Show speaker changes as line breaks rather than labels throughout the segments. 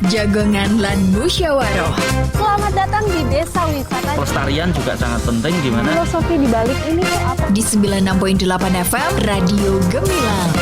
Jagongan lan musyawarah.
Selamat datang di Desa Wisata.
Pelestarian juga sangat penting, gimana?
Filosofi di balik ini tuh apa?
Di 96.8 FM Radio Gemilang.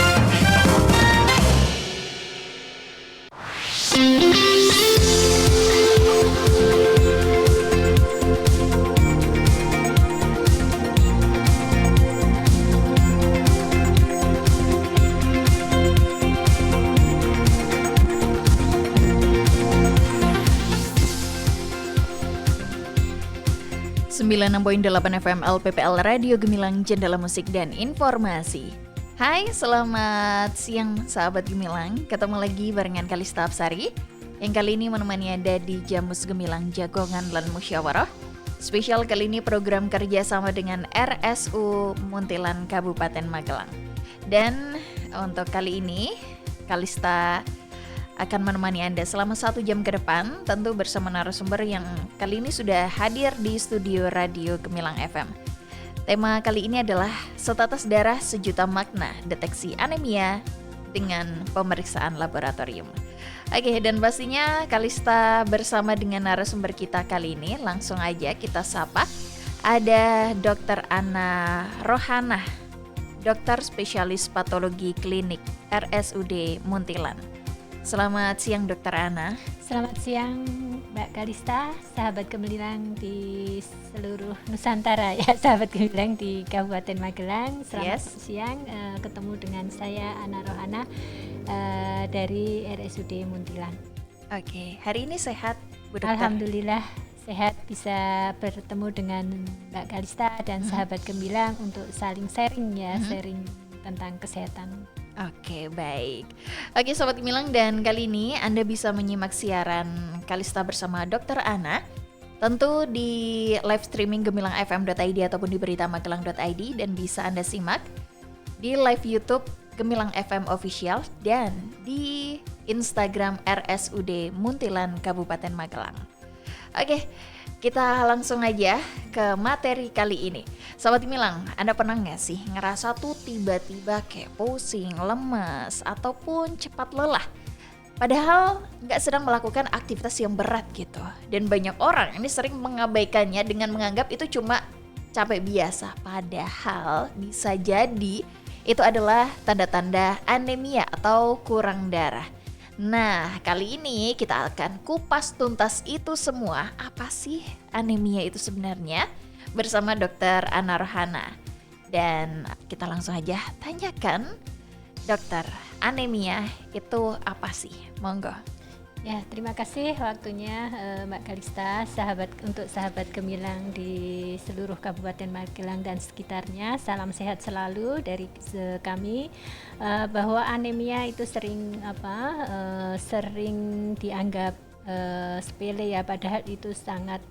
Sembilan 96.8 FM LPPL Radio Gemilang, Jendela Musik dan Informasi. Hai, selamat siang sahabat Gemilang. Ketemu lagi barengan Kalista Apsari yang kali ini menemani Anda di Jamus Gemilang Jagongan lan Musyawarah. Spesial kali ini program kerja sama dengan RSU Muntilan Kabupaten Magelang. Dan untuk kali ini Kalista akan menemani Anda selama 1 jam ke depan, tentu bersama narasumber yang kali ini sudah hadir di studio Radio Gemilang FM. Tema kali ini adalah setetes darah sejuta makna, deteksi anemia dengan pemeriksaan laboratorium. Oke, dan pastinya Kalista bersama dengan narasumber kita kali ini, langsung aja kita sapa. Ada Dr. Ana Rohana, dokter spesialis patologi klinik RSUD Muntilan. Selamat siang Dr. Ana.
Selamat siang Mbak Kalista, sahabat Gemilang di seluruh Nusantara ya, sahabat Gemilang di Kabupaten Magelang. Selamat siang, ketemu dengan saya Ana Rohana dari RSUD Muntilan.
Oke, hari ini sehat Bu Dokter?
Alhamdulillah sehat, bisa bertemu dengan Mbak Kalista dan sahabat Gemilang untuk saling sharing ya, sharing tentang kesehatan.
Oke, baik. Oke, Sobat Gemilang, dan kali ini Anda bisa menyimak siaran Kalista bersama Dr. Ana tentu di live streaming gemilangfm.id ataupun di beritamagelang.id, dan bisa Anda simak di live YouTube Gemilang FM Official dan di Instagram RSUD Muntilan Kabupaten Magelang. Oke, kita langsung aja ke materi kali ini. Sobat Gemilang, Anda pernah nggak sih ngerasa tuh tiba-tiba kayak pusing, lemas, ataupun cepat lelah? Padahal nggak sedang melakukan aktivitas yang berat gitu. Dan banyak orang ini sering mengabaikannya dengan menganggap itu cuma capek biasa. Padahal bisa jadi itu adalah tanda-tanda anemia atau kurang darah. Nah, kali ini kita akan kupas tuntas itu semua. Apa sih anemia itu sebenarnya? Bersama Dr. Ana Rohana. Dan kita langsung aja tanyakan, Dokter, anemia itu apa sih? Monggo.
Ya, terima kasih waktunya Mbak Kalista, untuk sahabat Gemilang di seluruh Kabupaten Magelang dan sekitarnya. Salam sehat selalu dari kami. Bahwa anemia itu sering dianggap sepele ya, padahal itu sangat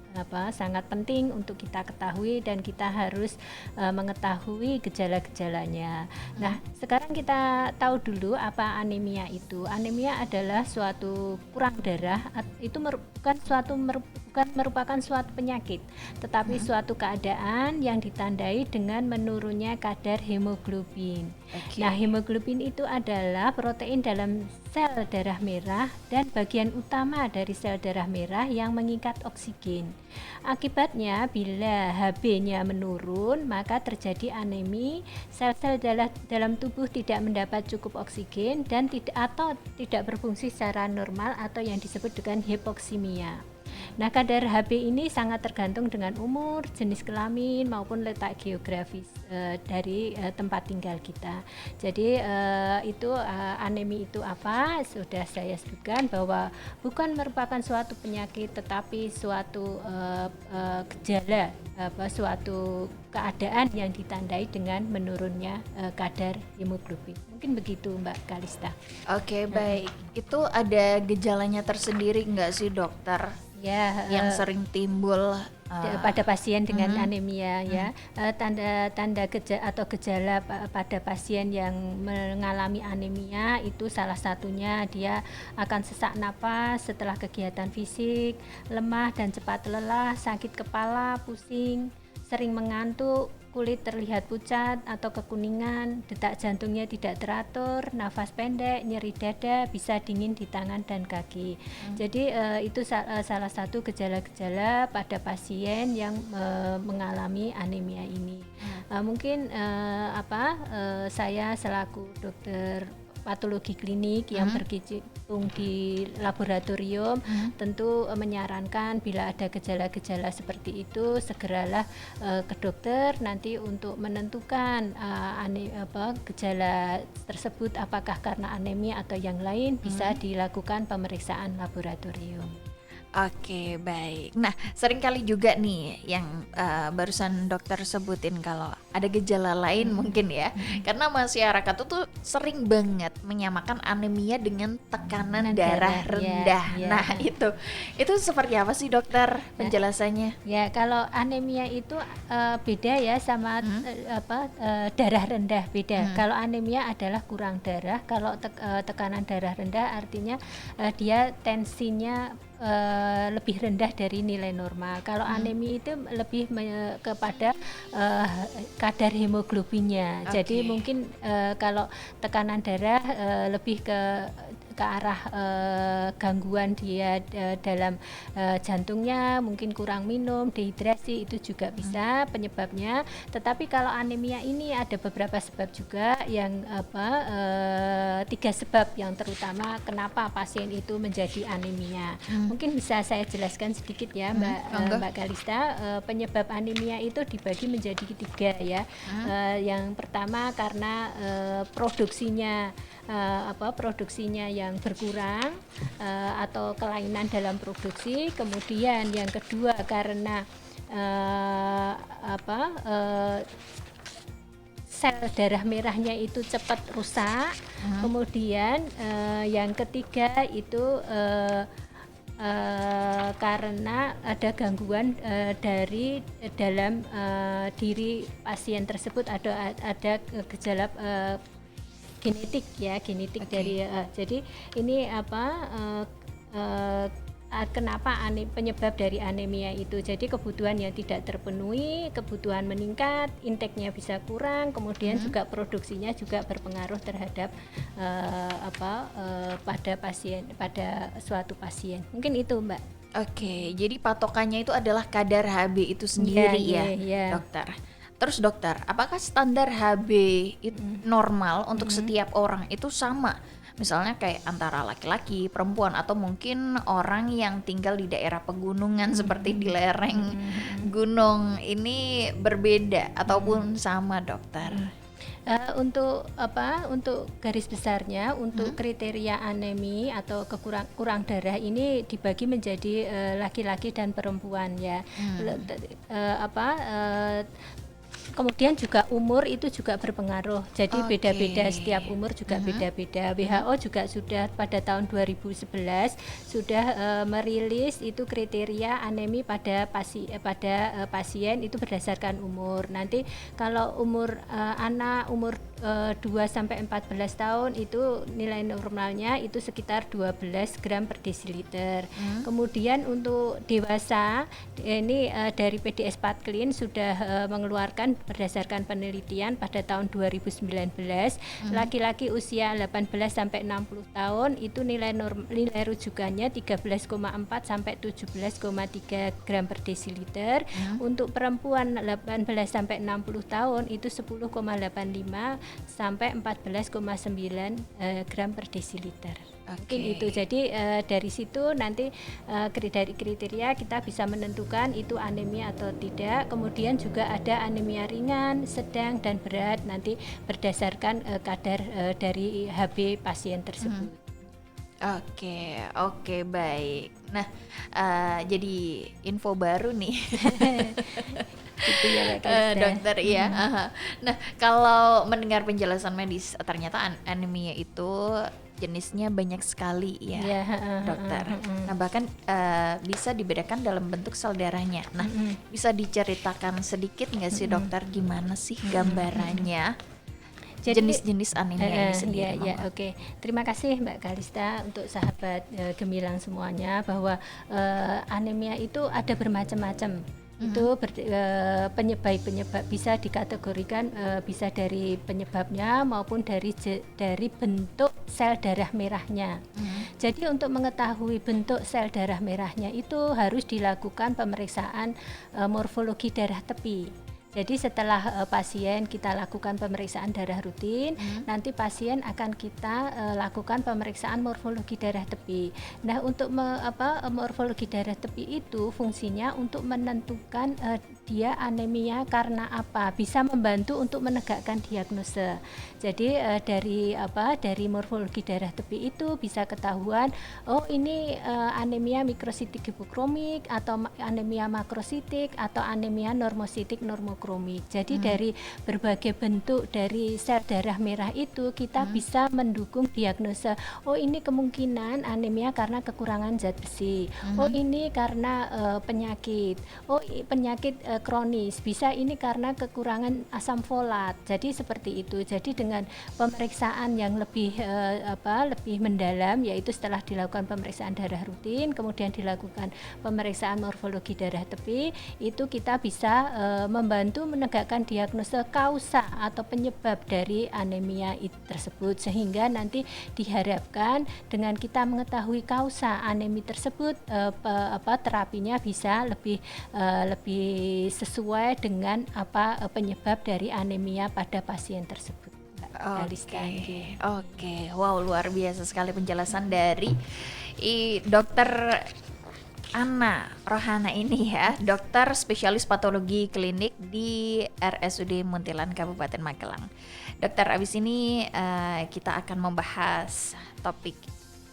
penting untuk kita ketahui dan kita harus mengetahui gejala-gejalanya. Nah, sekarang kita tahu dulu apa anemia itu. Anemia adalah suatu kurang darah, itu bukan merupakan suatu penyakit, tetapi suatu keadaan yang ditandai dengan menurunnya kadar hemoglobin. Nah, hemoglobin itu adalah protein dalam sel darah merah dan bagian utama dari sel darah merah yang mengikat oksigen. Akibatnya, bila Hb-nya menurun, maka terjadi anemi, sel-sel dalam tubuh tidak mendapat cukup oksigen dan tidak berfungsi secara normal atau yang disebut dengan hipoksimia. Nah, kadar Hb ini sangat tergantung dengan umur, jenis kelamin maupun letak geografis dari tempat tinggal kita. Jadi anemi itu apa? Sudah saya sebutkan bahwa bukan merupakan suatu penyakit, tetapi suatu gejala, suatu keadaan yang ditandai dengan menurunnya kadar hemoglobin. Mungkin begitu Mbak Kalista.
Oke, baik. Itu ada gejalanya tersendiri nggak sih dokter?
Ya,
yang sering timbul
pada pasien dengan anemia ya. Tanda-tanda gejala pada pasien yang mengalami anemia itu salah satunya dia akan sesak napas setelah kegiatan fisik, lemah dan cepat lelah, sakit kepala, pusing, sering mengantuk, kulit terlihat pucat atau kekuningan, detak jantungnya tidak teratur, nafas pendek, nyeri dada, bisa dingin di tangan dan kaki. Jadi itu salah satu gejala-gejala pada pasien yang mengalami anemia ini. Mungkin saya selaku dokter patologi klinik yang berkecimpung di laboratorium tentu menyarankan bila ada gejala-gejala seperti itu segeralah ke dokter nanti untuk menentukan gejala tersebut apakah karena anemia atau yang lain bisa dilakukan pemeriksaan laboratorium.
Oke, baik. Nah, seringkali juga nih yang barusan dokter sebutin kalau ada gejala lain mungkin ya. Karena masyarakat itu sering banget menyamakan anemia dengan tekanan darah rendah.
Ya.
Nah, itu seperti apa sih dokter penjelasannya?
Ya, kalau anemia itu beda ya sama darah rendah beda. Kalau anemia adalah kurang darah, kalau tekanan darah rendah artinya dia tensinya lebih rendah dari nilai normal. Kalau anemia itu lebih kepada kadar hemoglobinnya. Jadi mungkin kalau tekanan darah lebih ke arah gangguan dia dalam jantungnya, mungkin kurang minum, dehidrasi itu juga bisa penyebabnya. Tetapi kalau anemia ini ada beberapa sebab juga yang 3 sebab yang terutama kenapa pasien itu menjadi anemia. Mungkin bisa saya jelaskan sedikit ya Mbak Kalista. Penyebab anemia itu dibagi menjadi 3 ya. Yang pertama karena produksinya yang berkurang atau kelainan dalam produksi. Kemudian yang kedua karena sel darah merahnya itu cepat rusak. Kemudian yang ketiga itu karena ada gangguan dari dalam diri pasien tersebut, ada gejala genetik dari jadi ini kenapa penyebab dari anemia itu. Jadi kebutuhan yang tidak terpenuhi, kebutuhan meningkat, intake-nya bisa kurang, kemudian juga produksinya juga berpengaruh terhadap pada suatu pasien. Mungkin itu Mbak.
Oke, jadi patokannya itu adalah kadar Hb itu sendiri dokter. Terus dokter, apakah standar Hb itu normal untuk setiap orang itu sama? Misalnya kayak antara laki-laki, perempuan, atau mungkin orang yang tinggal di daerah pegunungan seperti di lereng gunung ini berbeda ataupun sama dokter?
Untuk garis besarnya untuk kriteria anemi atau kurang darah ini dibagi menjadi laki-laki dan perempuan ya. Kemudian juga umur itu juga berpengaruh. Jadi beda-beda, setiap umur juga beda-beda. WHO juga sudah pada tahun 2011 sudah merilis itu kriteria anemi pada pasien itu berdasarkan umur. Nanti kalau umur anak umur 2 sampai 14 tahun itu nilai normalnya itu sekitar 12 gram per desiliter. Kemudian untuk dewasa ini dari PDS Patklin sudah mengeluarkan berdasarkan penelitian pada tahun 2019 laki-laki usia 18 sampai 60 tahun itu nilai rujukannya 13,4 sampai 17,3 gram per desiliter. Untuk perempuan 18 sampai 60 tahun itu 10,85 sampai 14,9 gram per desiliter. Mungkin itu. Jadi dari situ nanti dari kriteria kita bisa menentukan itu anemia atau tidak. Kemudian juga ada anemia ringan, sedang dan berat nanti berdasarkan kadar dari Hb pasien tersebut.
Oke, baik. Nah, jadi info baru nih.
Gitu ya,
dokter ya. Nah, kalau mendengar penjelasan medis ternyata anemia itu jenisnya banyak sekali ya, dokter. Nah, bahkan bisa dibedakan dalam bentuk sel darahnya. Nah, bisa diceritakan sedikit nggak sih dokter gimana sih gambarannya? Jadi, jenis-jenis anemia ini sendiri.
Oke. Terima kasih Mbak Kalista untuk sahabat Gemilang semuanya bahwa anemia itu ada bermacam-macam. Itu penyebab bisa dikategorikan bisa dari penyebabnya maupun dari bentuk sel darah merahnya. Jadi untuk mengetahui bentuk sel darah merahnya itu harus dilakukan pemeriksaan morfologi darah tepi. Jadi setelah pasien kita lakukan pemeriksaan darah rutin, nanti pasien akan kita lakukan pemeriksaan morfologi darah tepi. Nah, untuk morfologi darah tepi itu fungsinya untuk menentukan dia anemia karena apa, bisa membantu untuk menegakkan diagnosa. Jadi dari morfologi darah tepi itu bisa ketahuan, oh ini anemia mikrositik hipokromik atau anemia makrositik atau anemia normositik normokromik. Jadi dari berbagai bentuk dari sel darah merah itu kita bisa mendukung diagnosa. Oh ini kemungkinan anemia karena kekurangan zat besi. Oh ini karena penyakit. Oh penyakit kronis. Bisa ini karena kekurangan asam folat. Jadi seperti itu. Jadi dengan pemeriksaan yang lebih mendalam, yaitu setelah dilakukan pemeriksaan darah rutin, kemudian dilakukan pemeriksaan morfologi darah tepi, itu kita bisa membantu menegakkan diagnosa kausa atau penyebab dari anemia tersebut, sehingga nanti diharapkan dengan kita mengetahui kausa anemi tersebut terapinya bisa lebih sesuai dengan penyebab dari anemia pada pasien tersebut.
Oke, wow, luar biasa sekali penjelasan dari Dokter Ana Rohana ini ya, dokter spesialis patologi klinik di RSUD Muntilan Kabupaten Magelang. Dokter, abis ini kita akan membahas topik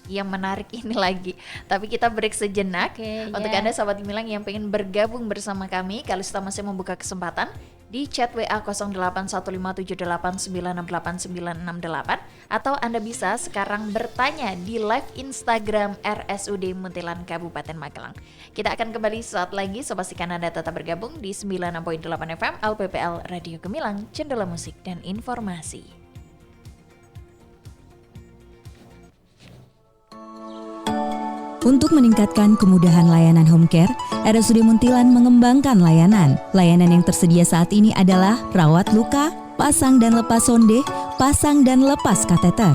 yang menarik ini lagi, tapi kita break sejenak. Untuk Anda sahabat Gemilang yang pengen bergabung bersama kami, Kalista masih membuka kesempatan di chat WA 081578968968, atau Anda bisa sekarang bertanya di live Instagram RSUD Muntilan Kabupaten Magelang. Kita akan kembali saat lagi, so pastikan Anda tetap bergabung di 96.8 FM LPPL Radio Gemilang, Cendela Musik dan Informasi.
Untuk meningkatkan kemudahan layanan home care, RSUD Muntilan mengembangkan layanan. Layanan yang tersedia saat ini adalah rawat luka, pasang dan lepas sonde, pasang dan lepas kateter.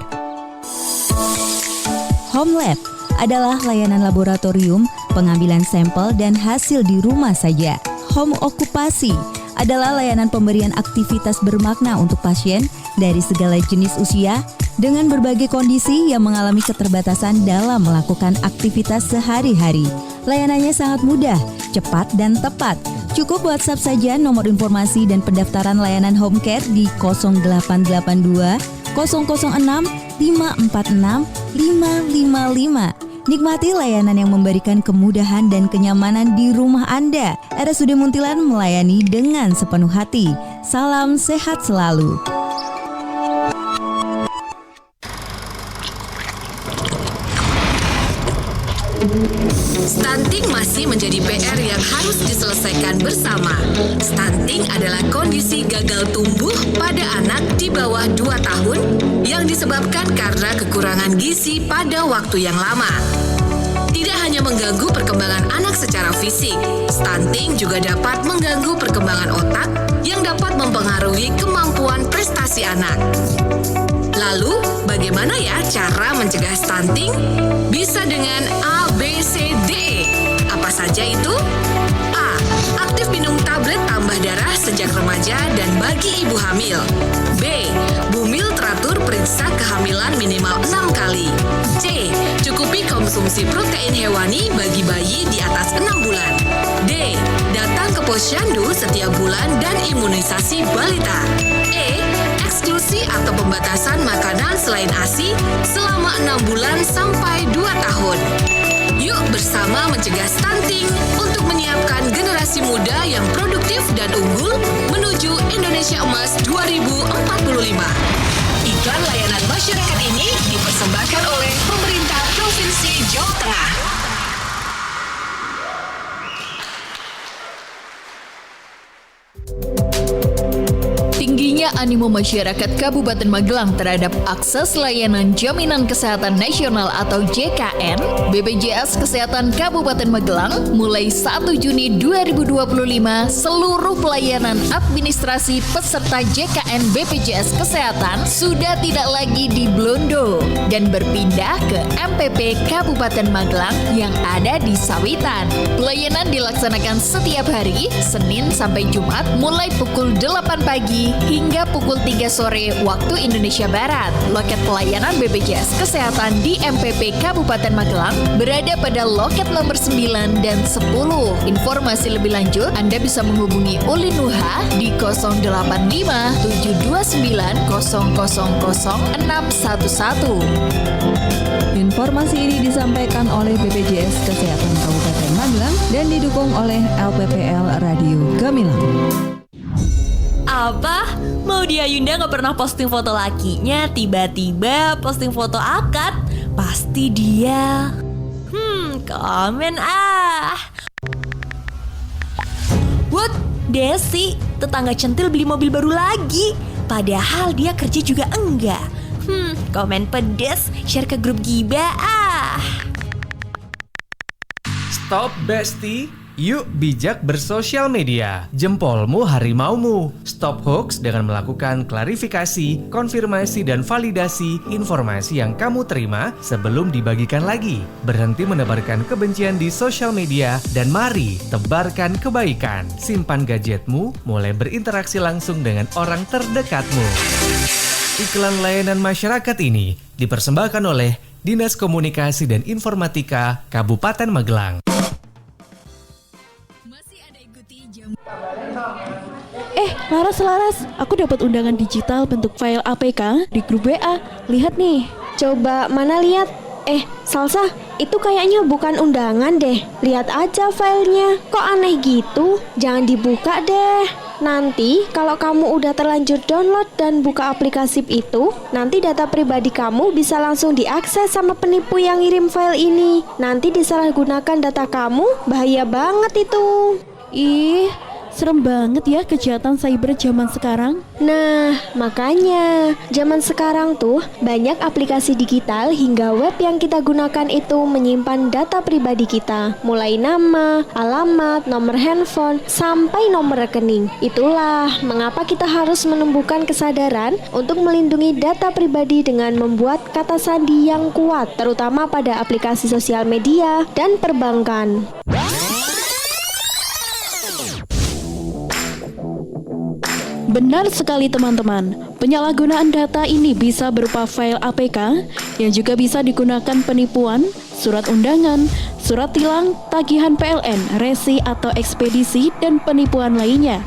Home Lab adalah layanan laboratorium, pengambilan sampel dan hasil di rumah saja. Home Okupasi adalah layanan pemberian aktivitas bermakna untuk pasien dari segala jenis usia, dengan berbagai kondisi yang mengalami keterbatasan dalam melakukan aktivitas sehari-hari. Layanannya sangat mudah, cepat, dan tepat. Cukup WhatsApp saja nomor informasi dan pendaftaran layanan home care di 0882 006 546 555. Nikmati layanan yang memberikan kemudahan dan kenyamanan di rumah Anda. RSUD Muntilan melayani dengan sepenuh hati. Salam sehat selalu.
Stunting masih menjadi PR yang harus diselesaikan bersama. Stunting adalah kondisi gagal tumbuh pada anak di bawah 2 tahun yang disebabkan karena kekurangan gizi pada waktu yang lama. Tidak hanya mengganggu perkembangan anak secara fisik, stunting juga dapat mengganggu perkembangan otak yang dapat mempengaruhi kemampuan prestasi anak. Lalu, bagaimana ya cara mencegah stunting? Bisa dengan A, B, C, D, E. Apa saja itu? A. Aktif minum tablet tambah darah sejak remaja dan bagi ibu hamil. B. Bumil teratur periksa kehamilan minimal 6 kali. C. Cukupi konsumsi protein hewani bagi bayi di atas 6 bulan. D. Datang ke posyandu setiap bulan dan imunisasi balita. E. Eksklusi atau pembatasan makanan selain ASI selama 6 bulan sampai 2 tahun. Yuk bersama mencegah stunting untuk menyiapkan generasi muda yang produktif dan unggul menuju Indonesia Emas 2045. Iklan layanan masyarakat ini dipersembahkan oleh pemerintah Provinsi Jawa Tengah.
Tingginya
animo masyarakat Kabupaten Magelang terhadap akses layanan Jaminan Kesehatan Nasional atau JKN, BPJS Kesehatan Kabupaten Magelang mulai 1 Juni 2025 seluruh pelayanan administrasi peserta JKN BPJS Kesehatan sudah tidak lagi di Blondo dan berpindah ke MPP Kabupaten Magelang yang ada di Sawitan. Pelayanan dilaksanakan setiap hari, Senin sampai Jumat mulai pukul 8 pagi hingga pukul 3 sore waktu Indonesia Barat. Loket pelayanan BPJS Kesehatan di MPP Kabupaten Magelang berada pada loket nomor 9 dan 10. Informasi lebih lanjut Anda bisa menghubungi Uli Nuha di 085 729 000 611.
Informasi ini disampaikan oleh BPJS Kesehatan Kabupaten Magelang dan didukung oleh LPPL Radio Gemilang.
Apa? Maudy Ayunda gak pernah posting foto lakinya, tiba-tiba posting foto akad? Pasti dia. Komen ah. What? Desi, tetangga centil beli mobil baru lagi. Padahal dia kerja juga enggak. Komen pedes, share ke grup Giba ah.
Stop Besti, yuk bijak bersosial media. Jempolmu harimaumu. Stop hoax dengan melakukan klarifikasi, konfirmasi dan validasi informasi yang kamu terima sebelum dibagikan lagi. Berhenti menebarkan kebencian di sosial media dan mari tebarkan kebaikan. Simpan gadgetmu, mulai berinteraksi langsung dengan orang terdekatmu. Iklan layanan masyarakat ini dipersembahkan oleh Dinas Komunikasi dan Informatika Kabupaten Magelang.
Laras, aku dapat undangan digital bentuk file APK di grup WA. Lihat nih.
Coba mana lihat? Salsa, itu kayaknya bukan undangan deh. Lihat aja filenya. Kok aneh gitu? Jangan dibuka deh. Nanti kalau kamu udah terlanjur download dan buka aplikasi itu, nanti data pribadi kamu bisa langsung diakses sama penipu yang ngirim file ini. Nanti disalahgunakan data kamu, bahaya banget itu.
Ih, serem banget ya kejahatan cyber zaman sekarang.
Nah, makanya zaman sekarang tuh banyak aplikasi digital hingga web yang kita gunakan itu menyimpan data pribadi kita, mulai nama, alamat, nomor handphone, sampai nomor rekening. Itulah mengapa kita harus menumbuhkan kesadaran untuk melindungi data pribadi dengan membuat kata sandi yang kuat, terutama pada aplikasi sosial media dan perbankan.
Benar sekali teman-teman, penyalahgunaan data ini bisa berupa file APK yang juga bisa digunakan penipuan, surat undangan, surat tilang, tagihan PLN, resi atau ekspedisi, dan penipuan lainnya.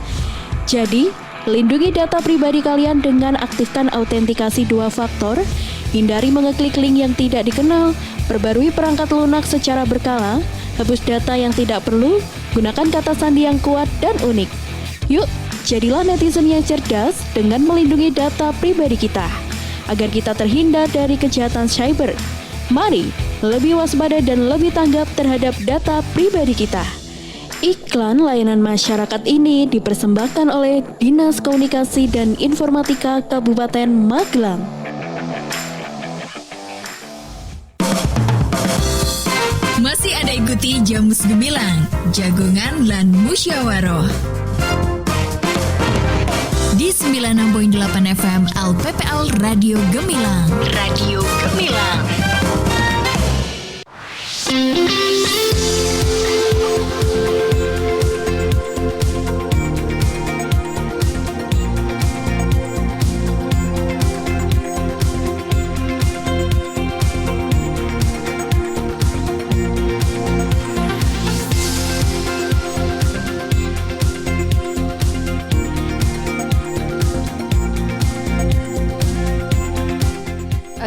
Jadi, lindungi data pribadi kalian dengan aktifkan autentikasi 2 faktor, hindari mengeklik link yang tidak dikenal, perbarui perangkat lunak secara berkala, hapus data yang tidak perlu, gunakan kata sandi yang kuat dan unik. Yuk, jadilah netizen yang cerdas dengan melindungi data pribadi kita, agar kita terhindar dari kejahatan cyber. Mari lebih waspada dan lebih tanggap terhadap data pribadi kita. Iklan layanan masyarakat ini dipersembahkan oleh Dinas Komunikasi dan Informatika Kabupaten Magelang.
Masih ada ikuti Jamus Gemilang, Jagongan lan Musyawaroh di 96.8 FM LPPL Radio Gemilang. Radio Gemilang.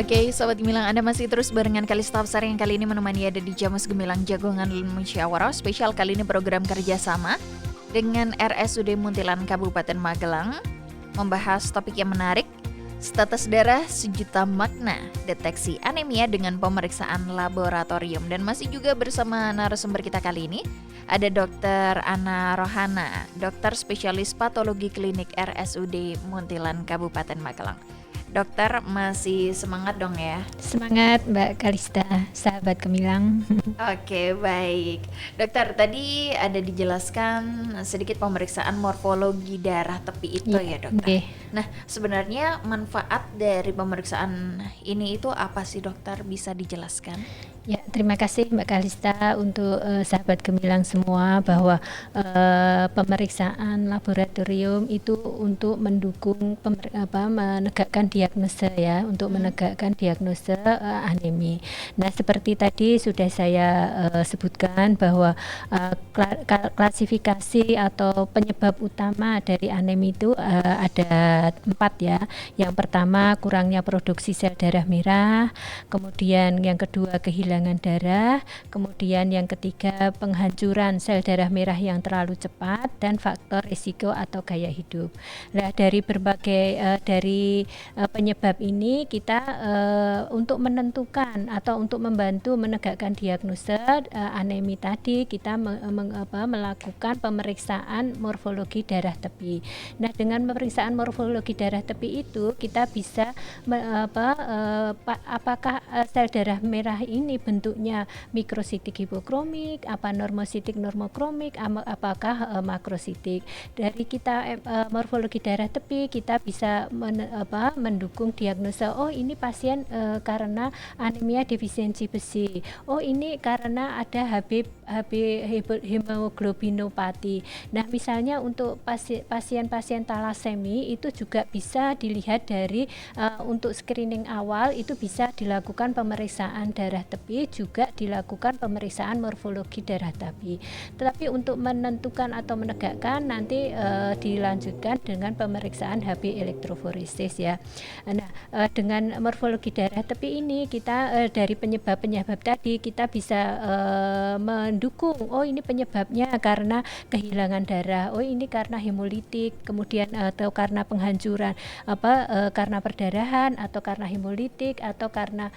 Oke, Sobat Gemilang, Anda masih terus barengan Kalista Absar yang kali ini menemani ada di Jamus Gemilang Jagongan Musyawarah. Spesial kali ini program kerjasama dengan RSUD Muntilan Kabupaten Magelang membahas topik yang menarik Status darah sejuta makna, deteksi anemia dengan pemeriksaan laboratorium. Dan masih juga bersama narasumber kita kali ini ada Dr. Ana Rohana, dokter spesialis patologi klinik RSUD Muntilan Kabupaten Magelang. Dokter, masih semangat dong ya?
Semangat Mbak Kalista, sahabat Gemilang.
Oke, baik. Dokter, tadi ada dijelaskan sedikit pemeriksaan morfologi darah tepi itu ya dokter.
Okay.
Nah, sebenarnya manfaat dari pemeriksaan ini itu apa sih dokter? Bisa dijelaskan?
Ya, terima kasih Mbak Kalista untuk sahabat Gemilang semua bahwa pemeriksaan laboratorium itu untuk mendukung menegakkan diagnosa ya, untuk menegakkan diagnosa anemi. Nah, seperti tadi sudah saya sebutkan bahwa klasifikasi atau penyebab utama dari anemi itu ada 4 ya. Yang pertama kurangnya produksi sel darah merah, kemudian yang kedua kehilangan darah, kemudian yang ketiga penghancuran sel darah merah yang terlalu cepat, dan faktor risiko atau gaya hidup. Nah, dari berbagai penyebab ini kita untuk menentukan atau untuk membantu menegakkan diagnosa anemi tadi, kita melakukan pemeriksaan morfologi darah tepi. Nah, dengan pemeriksaan morfologi darah tepi itu kita bisa apakah sel darah merah ini bentuknya mikrositik hipokromik, apa normositik normokromik, apakah makrositik. Dari kita morfologi darah tepi kita bisa mendukung diagnosa, oh ini pasien karena anemia defisiensi besi, oh ini karena ada HB hemoglobinopati. Nah, misalnya untuk pasien-pasien talasemi itu juga bisa dilihat dari untuk screening awal itu bisa dilakukan pemeriksaan darah tepi, juga dilakukan pemeriksaan morfologi darah tepi. Tetapi untuk menentukan atau menegakkan nanti dilanjutkan dengan pemeriksaan HB elektroforesis ya. Nah, dengan morfologi darah tepi ini kita dari penyebab-penyebab tadi kita bisa mendukung, oh ini penyebabnya karena kehilangan darah, oh ini karena hemolitik, kemudian atau karena penghancuran karena perdarahan atau karena hemolitik atau karena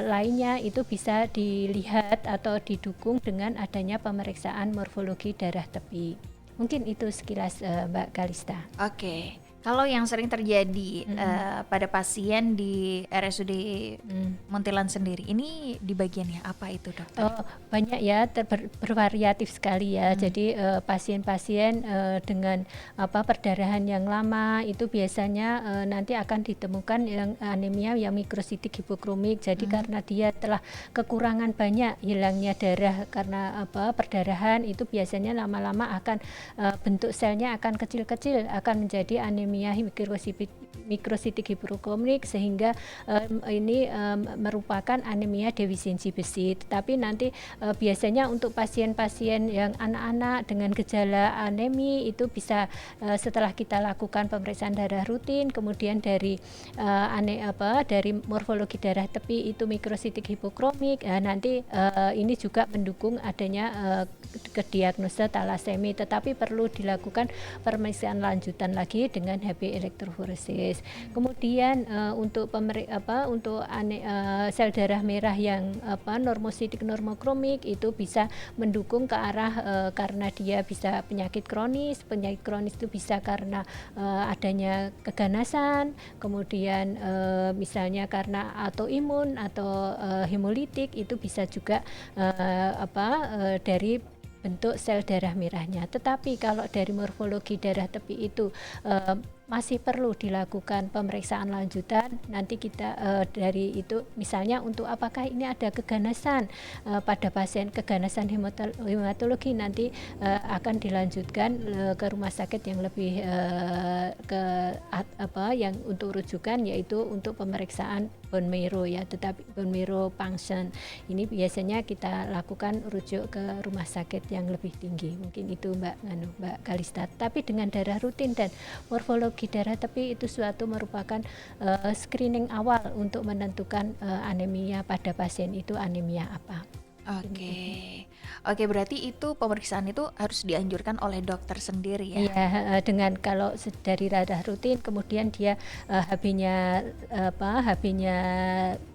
lainnya, itu bisa dilihat atau didukung dengan adanya pemeriksaan morfologi darah tepi. Mungkin itu sekilas Mbak Kalista.
Oke. Kalau yang sering terjadi pada pasien di RSUD Muntilan sendiri, ini di bagiannya apa itu dokter?
Oh, banyak ya, bervariatif sekali ya. Jadi pasien-pasien dengan perdarahan yang lama itu biasanya nanti akan ditemukan yang anemia yang mikrositik hipokromik. Jadi karena dia telah kekurangan banyak hilangnya darah karena perdarahan, itu biasanya lama-lama akan bentuk selnya akan kecil-kecil, akan menjadi anemia mikrositik hipokromik, sehingga ini merupakan anemia defisiensi besi. Tetapi nanti biasanya untuk pasien-pasien yang anak-anak dengan gejala anemi itu bisa setelah kita lakukan pemeriksaan darah rutin, kemudian dari dari morfologi darah tepi itu mikrositik hipokromik, nanti ini juga mendukung adanya diagnosa talasemi. Tetapi perlu dilakukan pemeriksaan lanjutan lagi dengan HB elektroforesis. Kemudian untuk sel darah merah yang normositik normokromik itu bisa mendukung ke arah karena dia bisa penyakit kronis itu bisa karena adanya keganasan, kemudian misalnya karena autoimun atau hemolitik, itu bisa juga dari bentuk sel darah merahnya. Tetapi kalau dari morfologi darah tepi itu masih perlu dilakukan pemeriksaan lanjutan. Nanti kita dari itu misalnya untuk apakah ini ada keganasan pada pasien, keganasan hematologi, nanti akan dilanjutkan ke rumah sakit yang lebih yang untuk rujukan, yaitu untuk pemeriksaan bone marrow ya. Tetapi bone marrow function ini biasanya kita lakukan rujuk ke rumah sakit yang lebih tinggi. Mungkin itu Mbak Kalista. Tapi dengan darah rutin dan morfologi darah tepi itu suatu merupakan screening awal untuk menentukan anemia pada pasien itu anemia apa.
Oke, berarti itu pemeriksaan itu harus dianjurkan oleh dokter sendiri ya?
Iya, dengan kalau dari darah rutin kemudian dia HB-nya HB-nya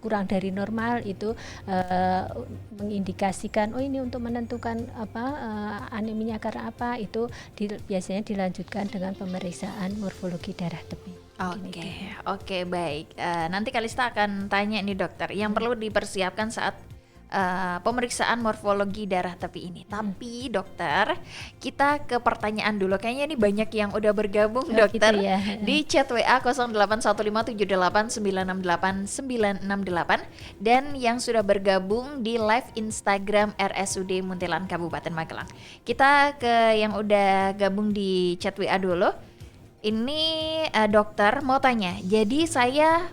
kurang dari normal itu mengindikasikan ini untuk menentukan aneminya karena apa, itu biasanya dilanjutkan dengan pemeriksaan morfologi darah tepi.
Oke, baik. Nanti Kalista akan tanya nih dokter, yang perlu dipersiapkan saat pemeriksaan morfologi darah tepi ini. Tapi dokter, kita ke pertanyaan dulu. Kayaknya ini banyak yang udah bergabung dokter
gitu ya.
di chat WA 081578968968 dan yang sudah bergabung di live Instagram RSUD Muntilan Kabupaten Magelang. Kita ke yang udah gabung di chat WA dulu. Ini dokter mau tanya. Jadi saya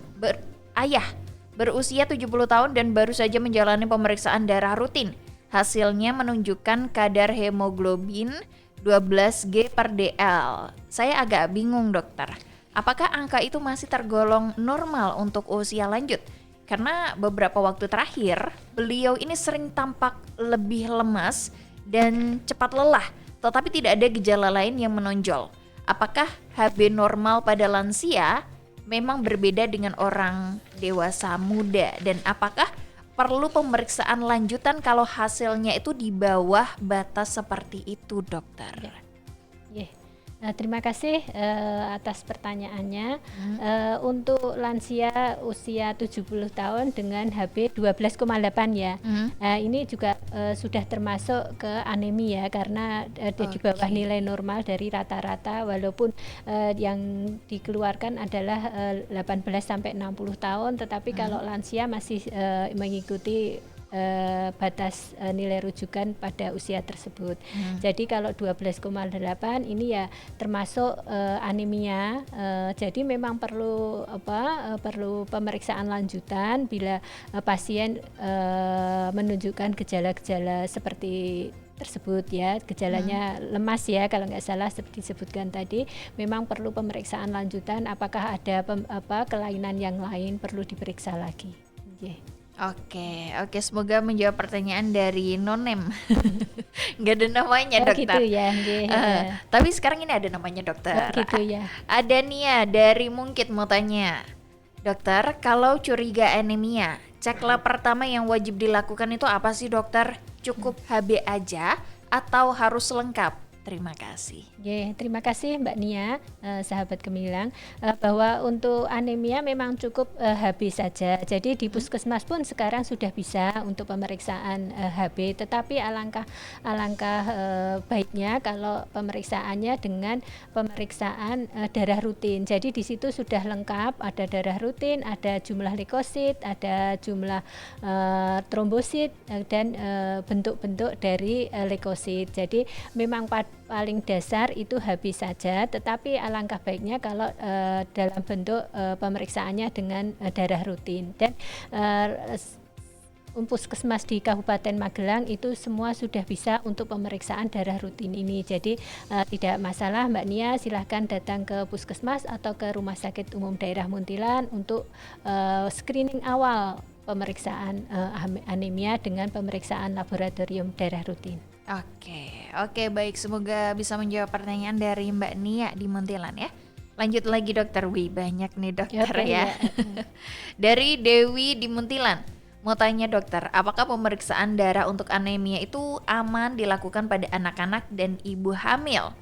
berusia 70 tahun dan baru saja menjalani pemeriksaan darah rutin. Hasilnya menunjukkan kadar hemoglobin 12G per DL. Saya agak bingung dokter, apakah angka itu masih tergolong normal untuk usia lanjut? Karena beberapa waktu terakhir, beliau ini sering tampak lebih lemas dan cepat lelah, tetapi tidak ada gejala lain yang menonjol. Apakah HB normal pada lansia memang berbeda dengan orang dewasa muda, dan apakah perlu pemeriksaan lanjutan kalau hasilnya itu di bawah batas seperti itu dokter?
Terima kasih atas pertanyaannya. Untuk lansia usia 70 tahun dengan HB 12,8 ya. Ini juga sudah termasuk ke anemia karena di bawah nilai normal dari rata-rata, walaupun yang dikeluarkan adalah 18 sampai 60 tahun, tetapi kalau lansia masih mengikuti batas nilai rujukan pada usia tersebut. Jadi kalau 12,8 ini ya termasuk anemia. Jadi memang perlu perlu pemeriksaan lanjutan bila pasien menunjukkan gejala-gejala seperti tersebut ya, gejalanya lemas ya kalau nggak salah seperti disebutkan tadi, memang perlu pemeriksaan lanjutan apakah ada kelainan yang lain perlu diperiksa lagi.
Oke, semoga menjawab pertanyaan dari Nonem. Nggak ada namanya dokter.
Gitu ya.
Tapi sekarang ini ada namanya dokter.
Gitu ya.
Ada Nia dari Mungkit mau tanya, dokter, kalau curiga anemia, cek lab pertama yang wajib dilakukan itu apa sih dokter? Cukup HB aja atau harus lengkap? Terima kasih.
Terima kasih Mbak Nia, sahabat gemilang, bahwa untuk anemia memang cukup HB saja. Jadi di puskesmas pun sekarang sudah bisa untuk pemeriksaan HB, tetapi alangkah baiknya kalau pemeriksaannya dengan pemeriksaan darah rutin. Jadi di situ sudah lengkap, ada darah rutin, ada jumlah leukosit, ada jumlah trombosit dan bentuk-bentuk dari leukosit. Jadi memang paling dasar itu HB saja, tetapi alangkah baiknya kalau dalam bentuk pemeriksaannya dengan darah rutin. Dan puskesmas di Kabupaten Magelang itu semua sudah bisa untuk pemeriksaan darah rutin ini. Jadi tidak masalah Mbak Nia, silahkan datang ke puskesmas atau ke Rumah Sakit Umum Daerah Muntilan untuk screening awal pemeriksaan anemia dengan pemeriksaan laboratorium darah rutin.
Oke, baik, semoga bisa menjawab pertanyaan dari Mbak Nia di Muntilan ya. Lanjut lagi dokter, banyak nih dokter ya. Dari Dewi di Muntilan mau tanya dokter, apakah pemeriksaan darah untuk anemia itu aman dilakukan pada anak-anak dan ibu hamil?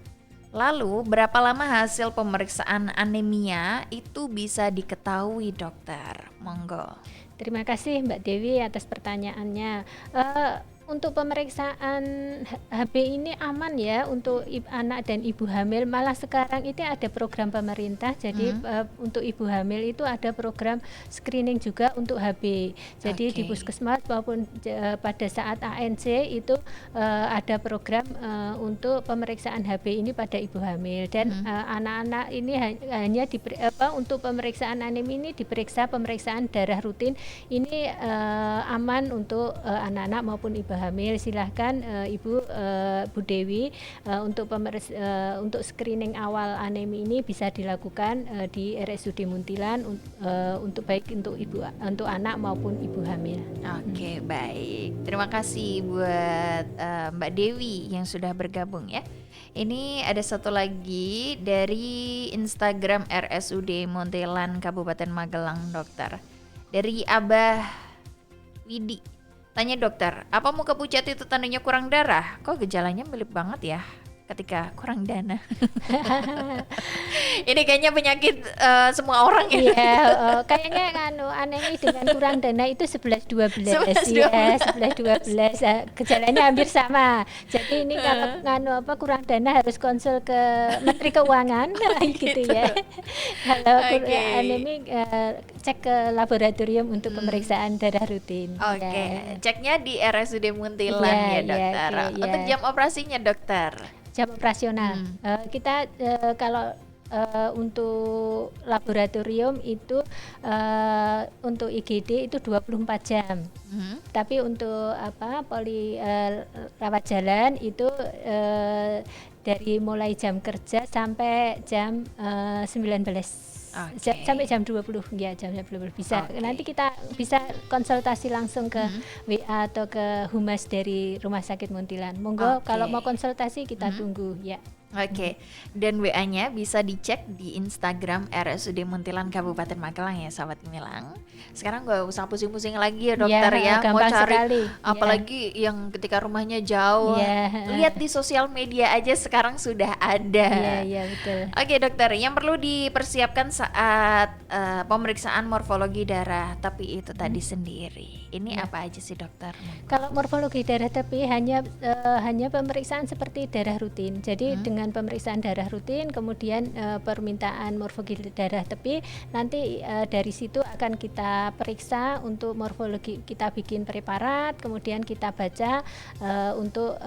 Lalu berapa lama hasil pemeriksaan anemia itu bisa diketahui dokter? Monggo.
Terima kasih Mbak Dewi atas pertanyaannya. Untuk pemeriksaan HB ini aman ya untuk anak dan ibu hamil. Malah sekarang itu ada program pemerintah, jadi untuk ibu hamil itu ada program screening juga untuk HB. Jadi di puskesmas maupun pada saat ANC itu ada program untuk pemeriksaan HB ini pada ibu hamil. Dan anak-anak ini hanya untuk pemeriksaan anemia ini diperiksa pemeriksaan darah rutin ini aman untuk anak-anak maupun ibu hamil, silahkan Ibu Bu Dewi untuk screening awal anemi ini bisa dilakukan di RSUD Muntilan untuk baik untuk anak maupun ibu hamil.
Oke, baik. Terima kasih buat Mbak Dewi yang sudah bergabung ya. Ini ada satu lagi dari Instagram RSUD Muntilan Kabupaten Magelang, dokter. Dari Abah Widi. Tanya dokter, apa muka pucat itu tandanya kurang darah? Kok gejalanya mirip banget ya ketika kurang dana? Ini kayaknya penyakit semua orang ya.
Iya, kayaknya anemi dengan kurang dana itu 11-12 ya, 11-12 gejalanya hampir sama. Jadi ini kalau kurang dana harus konsul ke Menteri Keuangan gitu ya. Kalau anemi cek ke laboratorium untuk pemeriksaan darah rutin.
Oke, ceknya di RSUD Muntilan ya dokter. Untuk jam operasinya dokter?
Jam operasional. Kita kalau untuk laboratorium itu untuk IGD itu 24 jam. Tapi untuk rawat jalan itu dari mulai jam kerja sampai jam 19. Sampai jam 20 ya, jam 20 bisa. Nanti kita bisa konsultasi langsung ke WA atau ke humas dari Rumah Sakit Muntilan. Monggo kalau mau konsultasi kita tunggu ya.
Oke, dan WA-nya bisa dicek di Instagram RSUD Muntilan Kabupaten Magelang ya, sahabat Gemilang. Sekarang gak usah pusing-pusing lagi ya dokter ya, mau cari sekali. Apalagi yang ketika rumahnya jauh, lihat di sosial media aja sekarang sudah ada.
Iya betul.
Oke dokter, yang perlu dipersiapkan saat pemeriksaan morfologi darah tepi itu tadi sendiri, ini apa aja sih dokter?
Kalau morfologi darah tepi hanya pemeriksaan seperti darah rutin. Jadi dengan pemeriksaan darah rutin, kemudian permintaan morfologi darah tepi, nanti dari situ akan kita periksa untuk morfologi, kita bikin preparat, kemudian kita baca untuk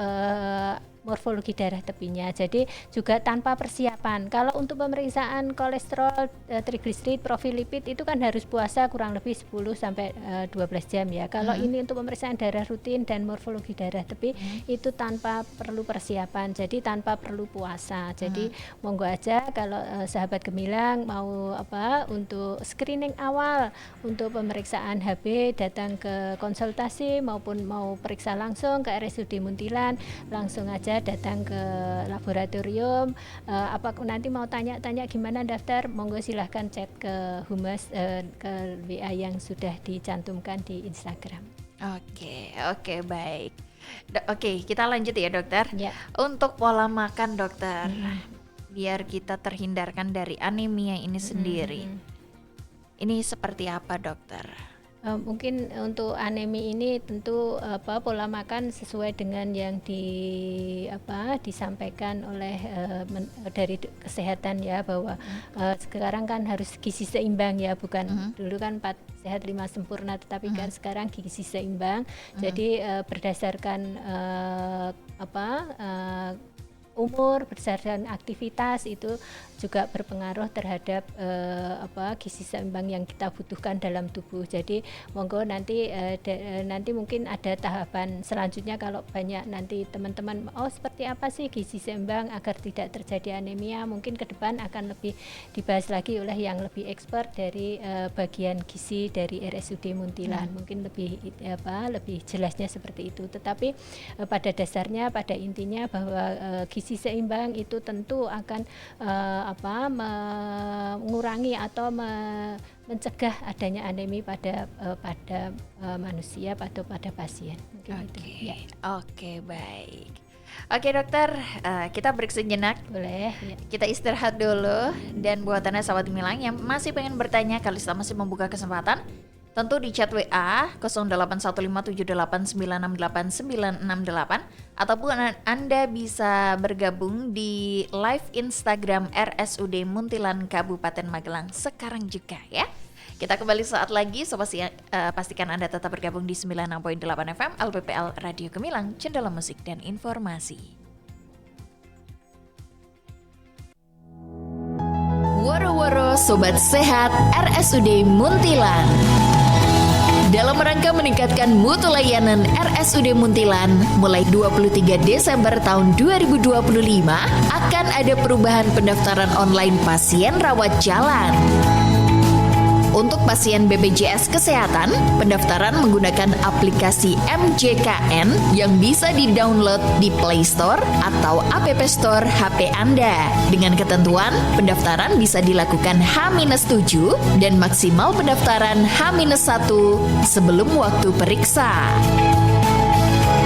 morfologi darah tepinya. Jadi juga tanpa persiapan. Kalau untuk pemeriksaan kolesterol, trigliserid, profil lipid itu kan harus puasa kurang lebih 10 sampai 12 jam ya. Kalau ini untuk pemeriksaan darah rutin dan morfologi darah tepi itu tanpa perlu persiapan. Jadi tanpa perlu puasa. Jadi monggo aja kalau sahabat Gemilang mau untuk screening awal untuk pemeriksaan HB, datang ke konsultasi maupun mau periksa langsung ke RSUD Muntilan, langsung aja datang ke laboratorium. Nanti mau tanya-tanya gimana daftar, monggo silahkan chat ke humas ke WA yang sudah dicantumkan di Instagram.
Oke, baik. Oke, kita lanjut ya dokter. Untuk pola makan dokter, biar kita terhindarkan dari anemia ini sendiri, ini seperti apa dokter?
Mungkin untuk anemi ini tentu pola makan sesuai dengan yang disampaikan oleh dari kesehatan ya, bahwa sekarang kan harus gizi seimbang ya, bukan dulu kan 4 sehat 5 sempurna, tetapi kan sekarang gizi seimbang. Jadi berdasarkan umur, berdasarkan aktivitas itu juga berpengaruh terhadap gizi seimbang yang kita butuhkan dalam tubuh. Jadi monggo nanti mungkin ada tahapan selanjutnya kalau banyak nanti teman-teman seperti apa sih gizi seimbang agar tidak terjadi anemia, mungkin ke depan akan lebih dibahas lagi oleh yang lebih expert dari bagian gizi dari RSUD Muntilan. Mungkin lebih jelasnya seperti itu. Tetapi pada dasarnya, pada intinya bahwa gizi seimbang itu tentu akan mengurangi atau mencegah adanya anemi pada manusia atau pada pasien.
Oke, baik. Oke dokter, kita break sejenak.
Boleh.
Kita istirahat dulu. Dan buat anda sahabat Gemilang yang masih pengen bertanya, Kalista masih membuka kesempatan. Tentu di chat WA 081578968968 ataupun Anda bisa bergabung di live Instagram RSUD Muntilan Kabupaten Magelang sekarang juga ya. Kita kembali saat lagi, pastikan Anda tetap bergabung di 96.8 FM LPPL Radio Gemilang, Jendela Musik dan Informasi. Woro-woro Sobat Sehat RSUD Muntilan. dalam rangka meningkatkan mutu layanan RSUD Muntilan mulai 23 Desember tahun 2025 akan ada perubahan pendaftaran online pasien rawat jalan. Untuk pasien BPJS Kesehatan, pendaftaran menggunakan aplikasi MJKN yang bisa di-download di Play Store atau App Store HP Anda. Dengan ketentuan, pendaftaran bisa dilakukan H-7 dan maksimal pendaftaran H-1 sebelum waktu periksa.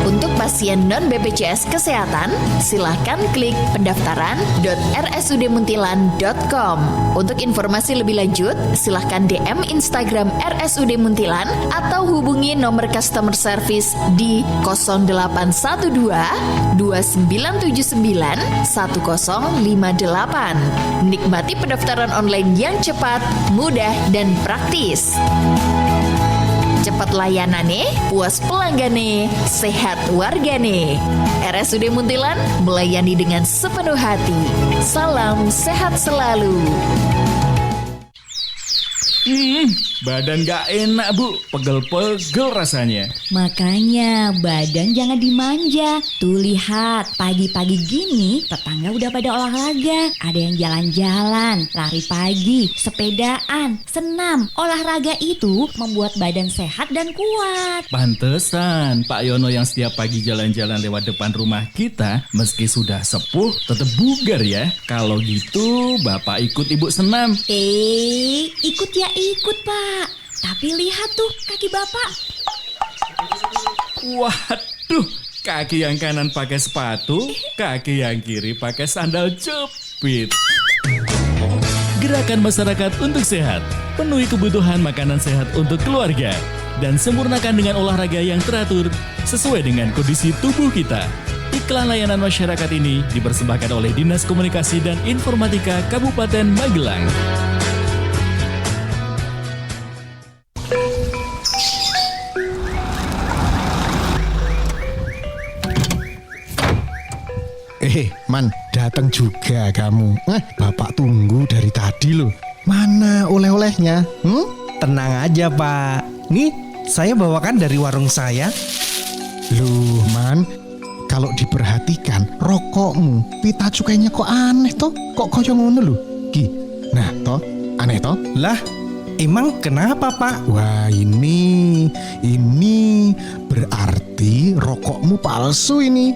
Untuk pasien non-BPJS Kesehatan, silahkan klik pendaftaran.rsudmuntilan.com. Untuk informasi lebih lanjut, silahkan DM Instagram RSUD Muntilan atau hubungi nomor customer service di 0812 2979 1058. Nikmati pendaftaran online yang cepat, mudah, dan praktis. Cepat layanane, puas pelanggannya, sehat wargane. RSUD Muntilan melayani dengan sepenuh hati. Salam sehat selalu.
Badan gak enak Bu, pegel-pegel rasanya.
Makanya badan jangan dimanja. Tuh lihat, pagi-pagi gini tetangga udah pada olahraga. Ada yang jalan-jalan, lari pagi, sepedaan, senam. Olahraga itu membuat badan sehat dan kuat.
Pantesan Pak Yono yang setiap pagi jalan-jalan lewat depan rumah kita, meski sudah sepuh tetap bugar ya. Kalau gitu Bapak ikut Ibu senam.
Ikut ya ikut Pak. Tapi lihat tuh kaki Bapak.
Waduh, kaki yang kanan pakai sepatu, kaki yang kiri pakai sandal jepit. Gerakan masyarakat untuk sehat. Penuhi kebutuhan makanan sehat untuk keluarga. Dan sempurnakan dengan olahraga yang teratur sesuai dengan kondisi tubuh kita. Iklan layanan masyarakat ini dipersembahkan oleh Dinas Komunikasi dan Informatika Kabupaten Magelang.
Man, datang juga kamu. Bapak tunggu dari tadi loh. Mana oleh-olehnya?
Tenang aja Pak. Nih, saya bawakan dari warung saya.
Loh Man, kalau diperhatikan rokokmu, pita cukainya kok aneh toh? Kok koyo ngono lho? Ki, nah toh, aneh toh?
Lah, emang kenapa Pak?
Wah ini berarti rokokmu palsu ini.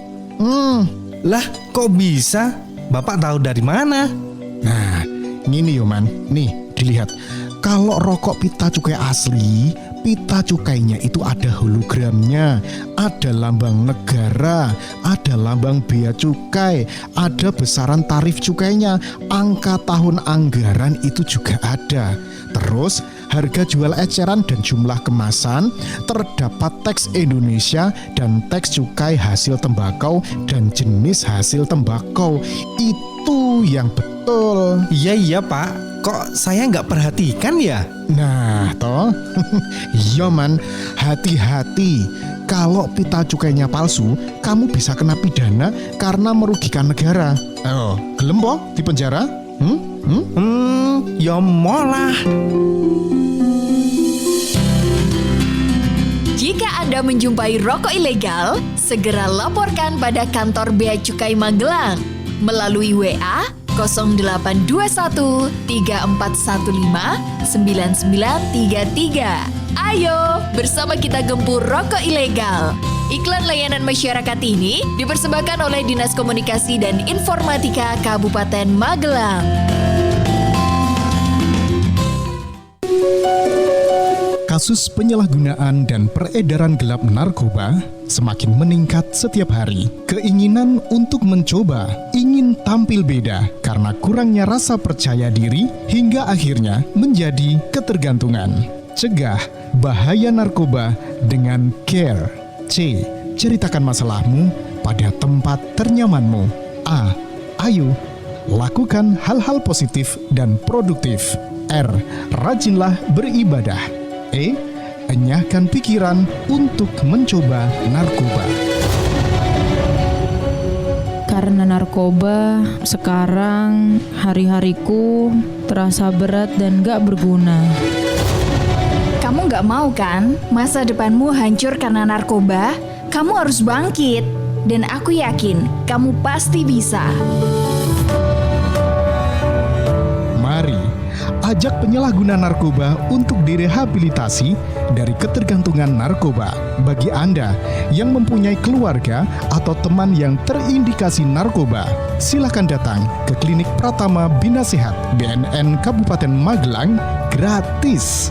Lah, kok bisa? Bapak tahu dari mana?
Nah, gini yo Man. Nih, dilihat. Kalau rokok pita cukai asli, pita cukainya itu ada hologramnya, ada lambang negara, ada lambang bea cukai, ada besaran tarif cukainya, angka tahun anggaran itu juga ada. Terus harga jual eceran dan jumlah kemasan, terdapat teks Indonesia dan teks cukai hasil tembakau dan jenis hasil tembakau. Itu yang betul.
Iya Pak, kok saya nggak perhatikan ya?
Nah toh, iya Man, hati-hati. Kalau pita cukainya palsu, kamu bisa kena pidana karena merugikan negara. Oh, gelem po di penjara?
Ya molah.
Jika Anda menjumpai rokok ilegal, segera laporkan pada kantor Bea Cukai Magelang melalui WA 0821 3415 9933. Ayo, bersama kita gempur rokok ilegal. Iklan layanan masyarakat ini dipersembahkan oleh Dinas Komunikasi dan Informatika Kabupaten Magelang.
Kasus penyalahgunaan dan peredaran gelap narkoba semakin meningkat setiap hari. Keinginan untuk mencoba, ingin tampil beda karena kurangnya rasa percaya diri hingga akhirnya menjadi ketergantungan. Cegah bahaya narkoba dengan CARE. C. Ceritakan masalahmu pada tempat ternyamanmu. A. Ayo, lakukan hal-hal positif dan produktif. R. Rajinlah beribadah. E. Enyahkan pikiran untuk mencoba narkoba.
Karena narkoba, sekarang hari-hariku terasa berat dan gak berguna.
Kamu nggak mau kan masa depanmu hancur karena narkoba? Kamu harus bangkit. Dan aku yakin kamu pasti bisa.
Mari ajak penyalahguna narkoba untuk direhabilitasi dari ketergantungan narkoba. Bagi Anda yang mempunyai keluarga atau teman yang terindikasi narkoba, silakan datang ke Klinik Pratama Bina Sehat BNN Kabupaten Magelang gratis.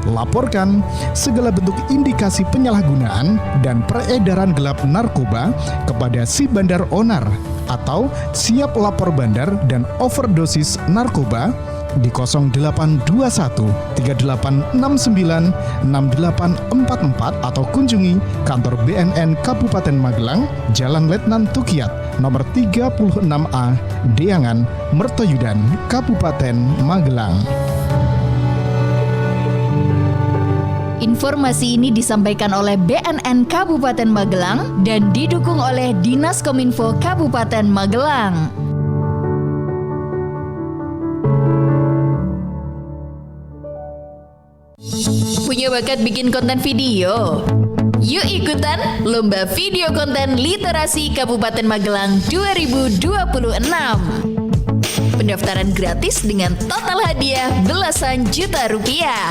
Laporkan segala bentuk indikasi penyalahgunaan dan peredaran gelap narkoba kepada si bandar onar atau siap lapor bandar dan overdosis narkoba di 0821 3869 6844 atau kunjungi kantor BNN Kabupaten Magelang, Jalan Letnan Tukiat, nomor 36A, Deangan, Mertoyudan, Kabupaten Magelang.
Informasi ini disampaikan oleh BNN Kabupaten Magelang dan didukung oleh Dinas Kominfo Kabupaten Magelang. Punya bakat bikin konten video? Yuk ikutan Lomba Video Konten Literasi Kabupaten Magelang 2026. Pendaftaran gratis dengan total hadiah belasan juta rupiah.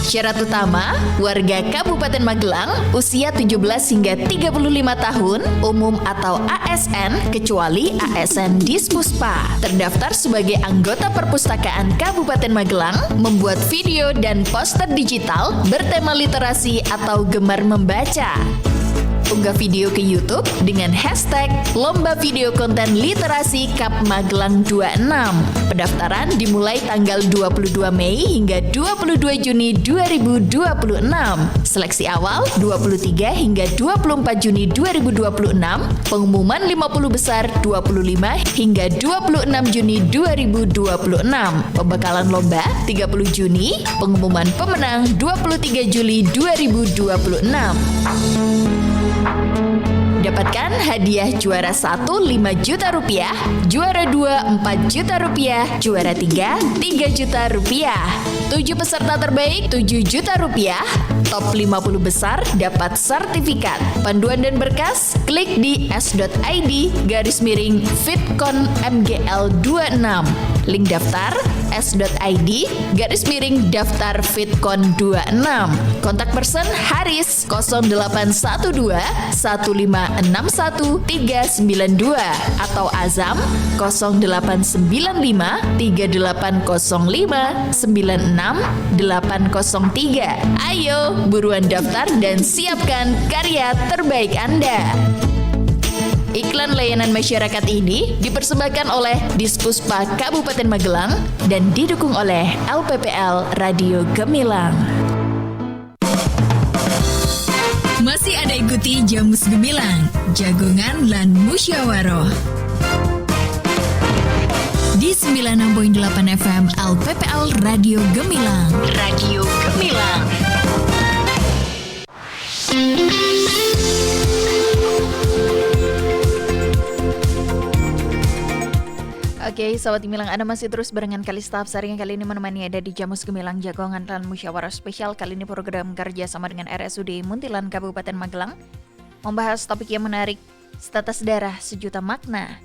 Syarat utama, warga Kabupaten Magelang, usia 17 hingga 35 tahun, umum atau ASN, kecuali ASN Dispuspa, terdaftar sebagai anggota perpustakaan Kabupaten Magelang, membuat video dan poster digital bertema literasi atau gemar membaca. Unggah video ke YouTube dengan hashtag Lomba Video Konten Literasi Kap Magelang 26. Pendaftaran dimulai tanggal 22 Mei hingga 22 Juni 2026. Seleksi awal 23 hingga 24 Juni 2026. Pengumuman 50 besar 25 hingga 26 Juni 2026. Pembekalan lomba 30 Juni. Pengumuman pemenang 23 Juli 2026. Dapatkan hadiah juara 1 5 juta rupiah, juara 2 4 juta rupiah, juara 3 3 juta rupiah. 7 peserta terbaik 7 juta rupiah, top 50 besar dapat sertifikat. Panduan dan berkas klik di s.id/fitcon-mgl26. Link daftar s.id/daftar fitcon26. Kontak person Haris 0812 1561 392 atau Azam 0895 3805 96803. Ayo buruan daftar dan siapkan karya terbaik Anda. Iklan layanan masyarakat ini dipersembahkan oleh Dispuspa Kabupaten Magelang dan didukung oleh LPPL Radio Gemilang.
Masih ada ikuti Jamus Gemilang, Jagongan lan Musyawaroh di 96.8 FM LPPL Radio Gemilang. Radio Gemilang.
Oke, Sobat Gemilang, Anda masih terus barengan Kalista Absari yang kali ini menemani ada di Jamus Gemilang Jagongan dan Musyawarah Spesial. Kali ini program kerja sama dengan RSUD Muntilan Kabupaten Magelang membahas topik yang menarik, status darah sejuta makna,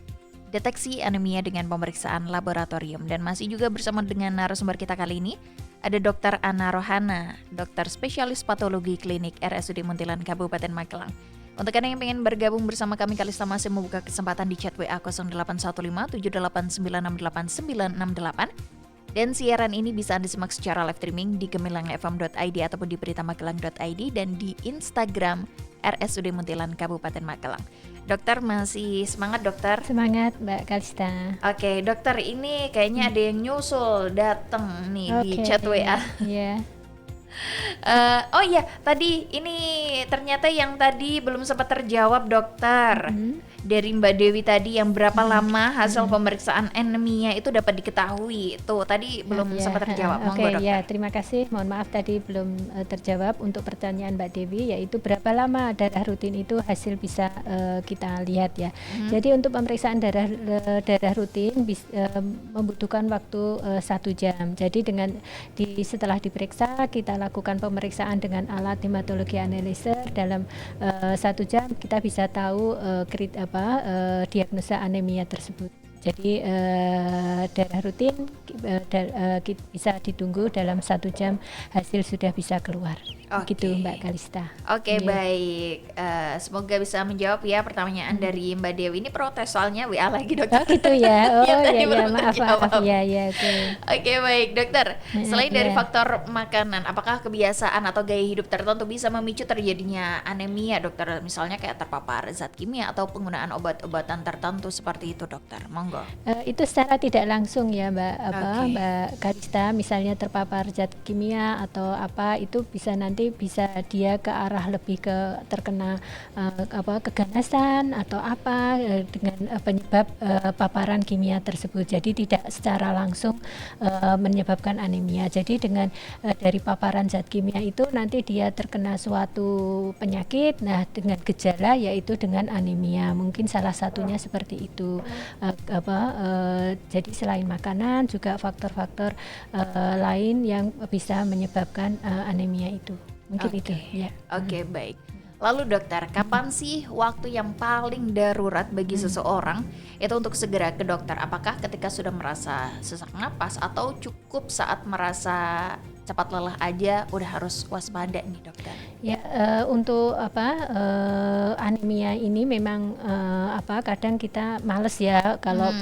deteksi anemia dengan pemeriksaan laboratorium. Dan masih juga bersama dengan narasumber kita kali ini ada Dr. Ana Rohana, dokter spesialis patologi klinik RSUD Muntilan Kabupaten Magelang. Untuk Anda yang ingin bergabung bersama kami, Kalista masih membuka kesempatan di chat WA 0815 78966968. Dan siaran ini bisa Anda simak secara live streaming di gemilangfm.id ataupun di beritamagelang.id dan di Instagram RSUD Muntilan Kabupaten Magelang. Dokter, masih semangat dokter?
Semangat Mbak Kalista.
Oke dokter, ini kayaknya ada yang nyusul datang nih di chat WA.
Iya.
Oh iya, tadi ini ternyata yang tadi belum sempat terjawab dokter. dari Mbak Dewi tadi yang berapa lama hasil pemeriksaan anemia itu dapat diketahui. Tuh tadi belum sempat terjawab. Monggo dokter.
Ya, terima kasih. Mohon maaf tadi belum terjawab untuk pertanyaan Mbak Dewi, yaitu berapa lama darah rutin itu hasil bisa kita lihat ya. Jadi untuk pemeriksaan darah rutin membutuhkan waktu 1 jam. Jadi setelah diperiksa kita lakukan pemeriksaan dengan alat hematologi analyzer dalam 1 jam kita bisa tahu diagnosa anemia tersebut. Jadi darah rutin bisa ditunggu dalam 1 jam hasil sudah bisa keluar. Gitu Mbak Kalista.
Baik. Semoga bisa menjawab ya pertanyaan dari Mbak Dewi. Ini protes soalnya WA lagi dokter.
Gitu ya. Maaf.
Oke, baik dokter. Selain dari faktor makanan, apakah kebiasaan atau gaya hidup tertentu bisa memicu terjadinya anemia dokter? Misalnya kayak terpapar zat kimia atau penggunaan obat-obatan tertentu seperti itu dokter. Monggo.
Itu secara tidak langsung ya Mbak Kalista, misalnya terpapar zat kimia atau apa, itu bisa dia ke arah lebih ke terkena keganasan atau apa dengan penyebab paparan kimia tersebut. Jadi tidak secara langsung menyebabkan anemia. Jadi dengan dari paparan zat kimia itu nanti dia terkena suatu penyakit, nah dengan gejala yaitu dengan anemia. Mungkin salah satunya seperti itu. Jadi selain makanan juga faktor-faktor lain yang bisa menyebabkan anemia itu. Mungkin itu ya.
Baik. Lalu dokter, kapan sih waktu yang paling darurat bagi seseorang itu untuk segera ke dokter? Apakah ketika sudah merasa sesak napas atau cukup saat merasa cepat lelah aja udah harus waspada nih dokter?
Ya, untuk anemia ini memang kadang kita males ya kalau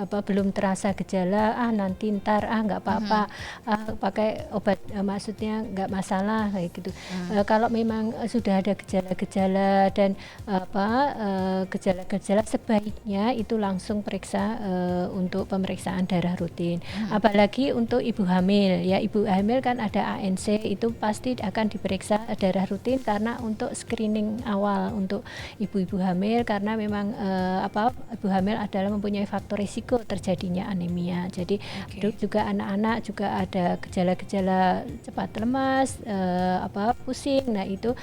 belum terasa gejala, nanti ntar nggak apa-apa, pakai obat, maksudnya nggak masalah kayak gitu. Kalau memang sudah ada gejala-gejala dan gejala-gejala, sebaiknya itu langsung periksa untuk pemeriksaan darah rutin. Apalagi untuk ibu hamil ya, ibu hamil kan ada ANC, itu pasti akan diperiksa darah rutin karena untuk screening awal untuk ibu-ibu hamil, karena memang ibu hamil adalah mempunyai faktor risiko terjadinya anemia. Jadi juga anak-anak juga ada gejala-gejala cepat lemas, pusing. Nah itu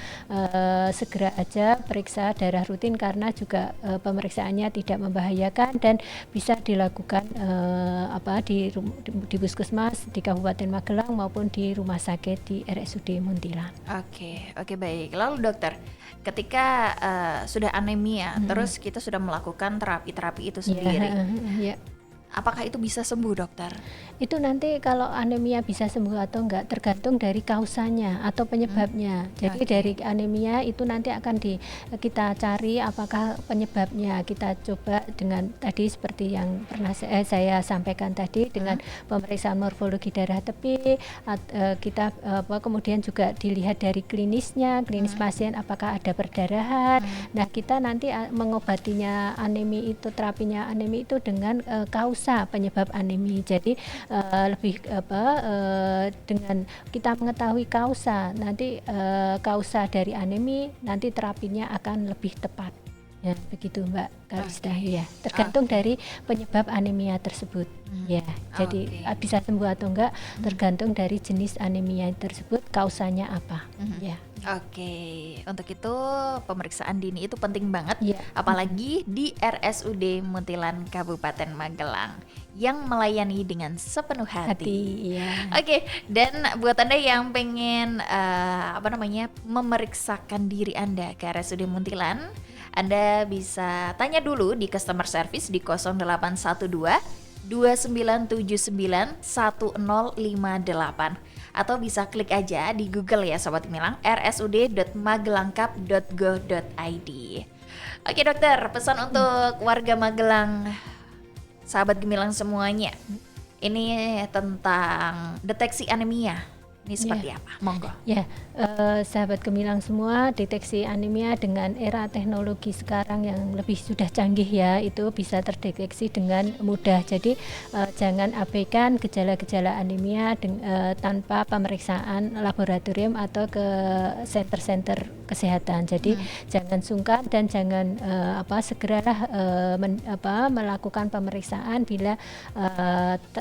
segera aja periksa darah rutin karena juga pemeriksaannya tidak membahayakan dan bisa dilakukan di puskesmas di Kabupaten Magelang maupun di rumah sakit di RSUD Muntilan.
Oke, baik. Lalu dokter, ketika sudah anemia, terus kita sudah melakukan terapi-terapi itu sendiri, apakah itu bisa sembuh dokter?
Itu nanti kalau anemia bisa sembuh atau enggak tergantung dari kausanya atau penyebabnya. Jadi dari anemia itu nanti akan kita cari apakah penyebabnya. Kita coba dengan tadi seperti yang pernah saya sampaikan tadi dengan pemeriksaan morfologi darah tepi. Kita kemudian juga dilihat dari klinis pasien apakah ada perdarahan. Nah kita nanti mengobatinya anemia itu, terapinya anemia itu dengan kausa penyebab anemia. Jadi lebih dengan kita mengetahui kausa, nanti kausa dari anemia, nanti terapinya akan lebih tepat. Ya, begitu Mbak Kalista ya. Tergantung dari penyebab anemia tersebut. Ya, jadi bisa sembuh atau enggak tergantung dari jenis anemia tersebut, kausanya apa. Ya.
Untuk itu pemeriksaan dini itu penting banget, apalagi di RSUD Muntilan Kabupaten Magelang yang melayani dengan sepenuh hati. Dan buat Anda yang pengen memeriksakan diri Anda ke RSUD Muntilan, Anda bisa tanya dulu di customer service di 0812 2979 1058 atau bisa klik aja di Google ya Sobat Gemilang, rsud.magelangkap.go.id. Oke dokter, pesan untuk warga Magelang, sahabat Gemilang semuanya, ini tentang deteksi anemia. Ini seperti apa? Monggo.
Sahabat Gemilang semua, deteksi anemia dengan era teknologi sekarang yang lebih sudah canggih ya, itu bisa terdeteksi dengan mudah. Jadi jangan abaikan gejala-gejala anemia tanpa pemeriksaan laboratorium atau ke center-center kesehatan. Jadi jangan sungkan dan jangan segeralah melakukan pemeriksaan bila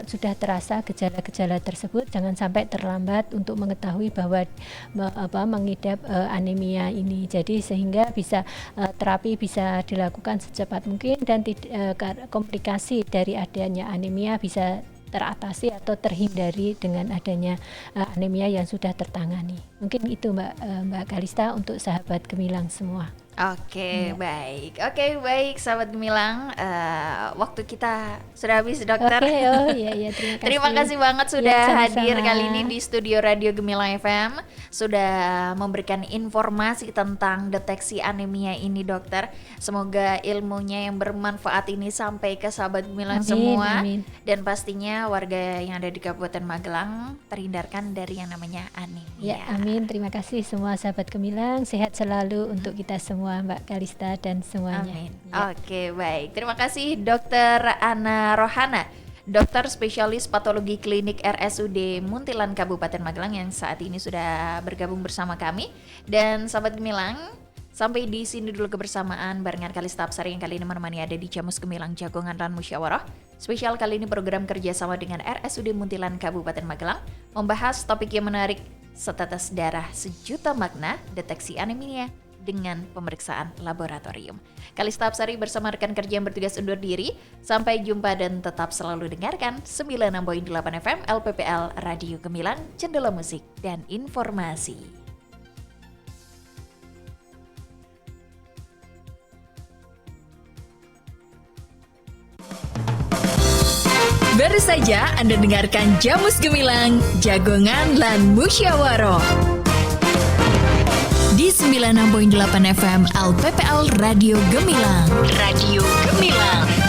sudah terasa gejala-gejala tersebut. Jangan sampai terlambat untuk mengetahui bahwa mengidap anemia ini. Jadi sehingga bisa terapi bisa dilakukan secepat mungkin dan komplikasi dari adanya anemia bisa teratasi atau terhindari dengan adanya anemia yang sudah tertangani. Mungkin itu Mbak Kalista untuk sahabat Gemilang semua.
Oke, baik. Oke, baik sahabat Gemilang, waktu kita sudah habis, dokter.
Oke, iya, terima kasih.
Terima kasih banget sudah
sama-sama.
hadir kali ini di studio Radio Gemilang FM, sudah memberikan informasi tentang deteksi anemia ini, dokter. Semoga ilmunya yang bermanfaat ini sampai ke sahabat Gemilang semua.
Amin.
Dan pastinya warga yang ada di Kabupaten Magelang terhindarkan dari yang namanya anemia.
Ya, amin. Terima kasih semua sahabat Gemilang, sehat selalu untuk kita semua, Mbak Kalista dan semuanya.
Amin.
Ya.
Oke, baik. Terima kasih Dr. Ana Rohana, dokter spesialis patologi klinik RSUD Muntilan Kabupaten Magelang yang saat ini sudah bergabung bersama kami. Dan sahabat Gemilang, sampai di sini dulu kebersamaan barengan Kalista Apsari yang kali ini menemani ada di Jamus Gemilang Jagongan dan Musyawarah. Spesial kali ini program kerjasama dengan RSUD Muntilan Kabupaten Magelang membahas topik yang menarik, setetes darah sejuta makna, deteksi anemia dengan pemeriksaan laboratorium. Kalista Apsari bersama rekan kerja yang bertugas undur diri. Sampai jumpa dan tetap selalu dengarkan 96.8 FM LPPL Radio Gemilang, Jendela Musik dan Informasi.
Baru saja Anda dengarkan Jamus Gemilang, Jagongan lan Musyawarah di 96.8 FM LPPL Radio Gemilang. Radio Gemilang.